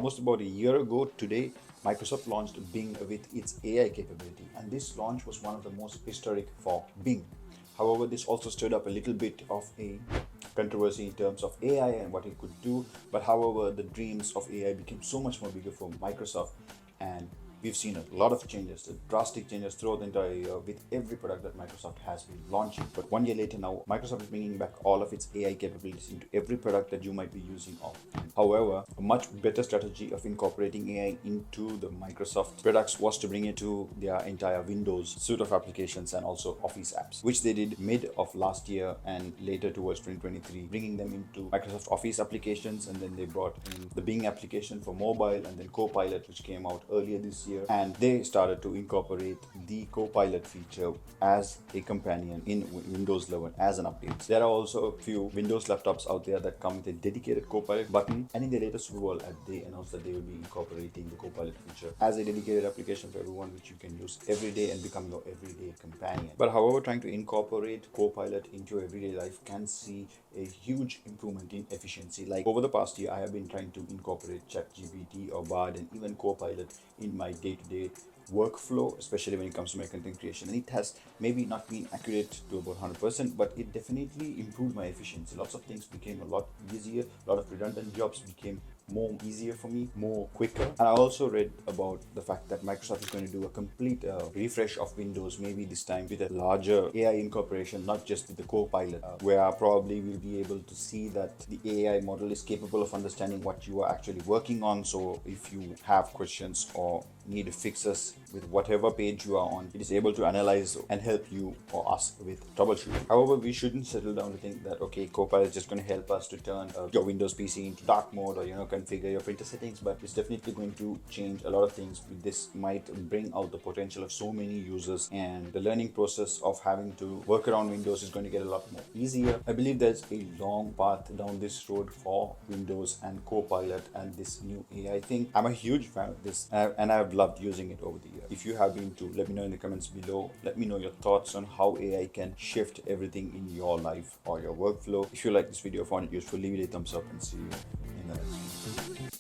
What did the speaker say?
Almost about a year ago today, Microsoft launched Bing with its AI capability, and this launch was one of the most historic for Bing. However, this also stirred up a little bit of a controversy in terms of AI and what it could do. But however, the dreams of AI became so much more bigger for Microsoft, and we've seen a lot of changes, drastic changes throughout the entire year with every product that Microsoft has been launching. But 1 year later now, Microsoft is bringing back all of its AI capabilities into every product that you might be using of. However, a much better strategy of incorporating AI into the Microsoft products was to bring it to their entire Windows suite of applications and also Office apps, which they did mid of last year and later towards 2023, bringing them into Microsoft Office applications. And then they brought in the Bing application for mobile, and then Copilot, which came out earlier this year, and they started to incorporate the Copilot feature as a companion in Windows 11 as an update. There are also a few Windows laptops out there that come with a dedicated Copilot button, and in the latest Super Bowl they announced that they will be incorporating the Copilot feature as a dedicated application for everyone, which you can use every day and become your everyday companion. But however, trying to incorporate Copilot into your everyday life can see a huge improvement in efficiency. Like over the past year, I have been trying to incorporate ChatGPT or Bard and even Copilot in my day-to-day workflow, especially when it comes to my content creation. And it has maybe not been accurate to about 100%, but it definitely improved my efficiency. Lots of things became a lot easier, a lot of redundant jobs became more easier for me, more quicker. And I also read about the fact that Microsoft is going to do a complete refresh of Windows, maybe this time with a larger AI incorporation, not just with the Copilot, where probably we'll be able to see that the AI model is capable of understanding what you are actually working on. So if you have questions or need fixes with whatever page you are on, it is able to analyze and help you or us with troubleshooting. However, we shouldn't settle down to think that okay, Copilot is just going to help us to turn your Windows PC into dark mode, or configure your printer settings, but it's definitely going to change a lot of things. This might bring out the potential of so many users, and the learning process of having to work around Windows is going to get a lot more easier. I believe there's a long path down this road for Windows and Copilot and this new AI thing. I'm a huge fan of this, and I've loved using it over the years. If you have been too, let me know in the comments below. Let me know your thoughts on how AI can shift everything in your life or your workflow. If you like this video, found it useful, leave it a thumbs up, and see you in the next one.